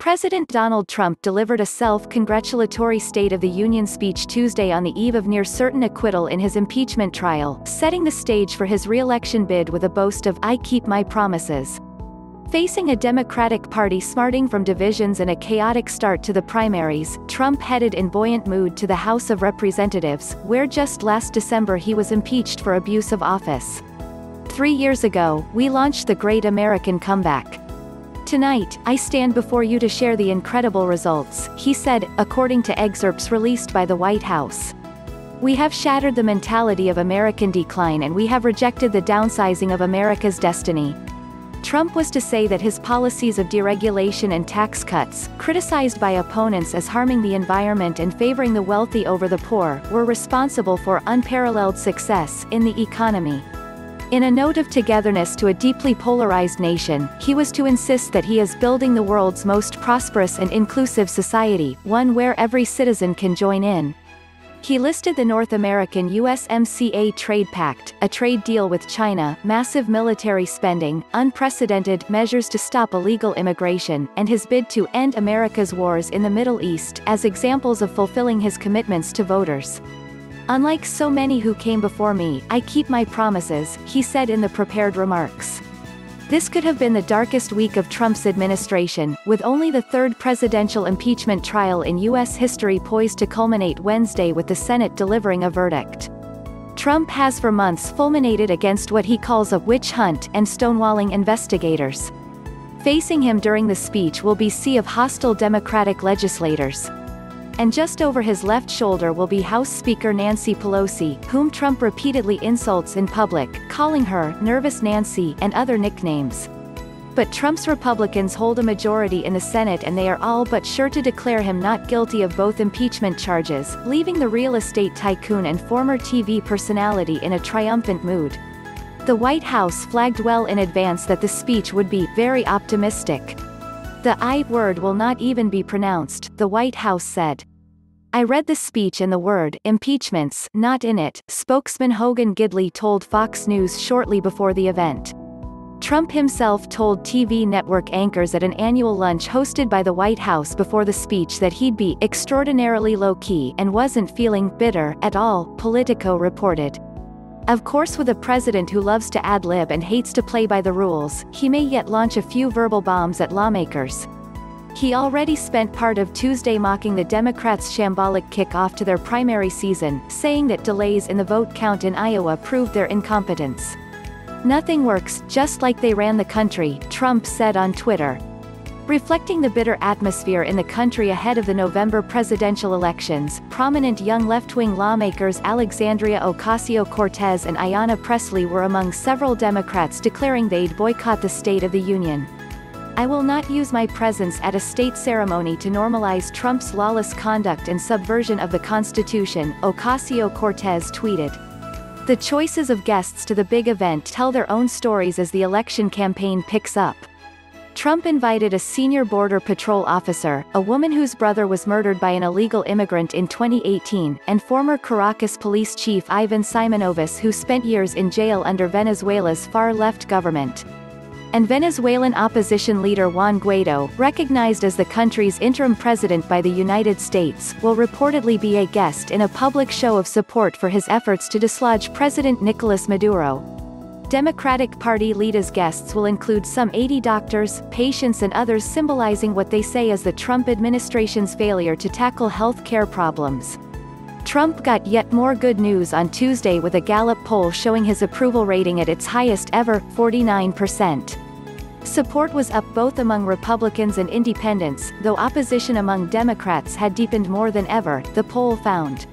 President Donald Trump delivered a self-congratulatory State of the Union speech Tuesday on the eve of near-certain acquittal in his impeachment trial, setting the stage for his re-election bid with a boast of "I keep my promises." Facing a Democratic Party smarting from divisions and a chaotic start to the primaries, Trump headed in buoyant mood to the House of Representatives, where just last December he was impeached for abuse of office. 3 years ago, we launched the Great American Comeback. Tonight, I stand before you to share the incredible results, he said, according to excerpts released by the White House. We have shattered the mentality of American decline and we have rejected the downsizing of America's destiny. Trump was to say that his policies of deregulation and tax cuts, criticized by opponents as harming the environment and favoring the wealthy over the poor, were responsible for unparalleled success in the economy. In a note of togetherness to a deeply polarized nation, he was to insist that he is building the world's most prosperous and inclusive society, one where every citizen can join in. He listed the North American USMCA Trade Pact, a trade deal with China, massive military spending, unprecedented measures to stop illegal immigration, and his bid to end America's wars in the Middle East as examples of fulfilling his commitments to voters. Unlike so many who came before me, I keep my promises, he said in the prepared remarks. This could have been the darkest week of Trump's administration, with only the third presidential impeachment trial in U.S. history poised to culminate Wednesday with the Senate delivering a verdict. Trump has for months fulminated against what he calls a witch hunt and stonewalling investigators. Facing him during the speech will be a sea of hostile Democratic legislators. And just over his left shoulder will be House Speaker Nancy Pelosi, whom Trump repeatedly insults in public, calling her "Nervous Nancy" and other nicknames. But Trump's Republicans hold a majority in the Senate and they are all but sure to declare him not guilty of both impeachment charges, leaving the real estate tycoon and former TV personality in a triumphant mood. The White House flagged well in advance that the speech would be very optimistic. The I word will not even be pronounced, the White House said. I read the speech and the word impeachments not in it, spokesman Hogan Gidley told Fox News shortly before the event. Trump himself told TV network anchors at an annual lunch hosted by the White House before the speech that he'd be extraordinarily low-key and wasn't feeling bitter at all, Politico reported. Of course, with a president who loves to ad-lib and hates to play by the rules, he may yet launch a few verbal bombs at lawmakers. He already spent part of Tuesday mocking the Democrats' shambolic kickoff to their primary season, saying that delays in the vote count in Iowa proved their incompetence. Nothing works just like they ran the country, Trump said on Twitter. Reflecting the bitter atmosphere in the country ahead of the November presidential elections, prominent young left-wing lawmakers Alexandria Ocasio-Cortez and Ayanna Pressley were among several Democrats declaring they'd boycott the State of the Union. I will not use my presence at a state ceremony to normalize Trump's lawless conduct and subversion of the Constitution, Ocasio-Cortez tweeted. The choices of guests to the big event tell their own stories as the election campaign picks up. Trump invited a senior Border Patrol officer, a woman whose brother was murdered by an illegal immigrant in 2018, and former Caracas police chief Ivan Simonovis, who spent years in jail under Venezuela's far-left government. And Venezuelan opposition leader Juan Guaido, recognized as the country's interim president by the United States, will reportedly be a guest in a public show of support for his efforts to dislodge President Nicolas Maduro. Democratic Party leaders' guests will include some 80 doctors, patients and others, symbolizing what they say is the Trump administration's failure to tackle health care problems. Trump got yet more good news on Tuesday with a Gallup poll showing his approval rating at its highest ever, 49%. Support was up both among Republicans and independents, though opposition among Democrats had deepened more than ever, the poll found.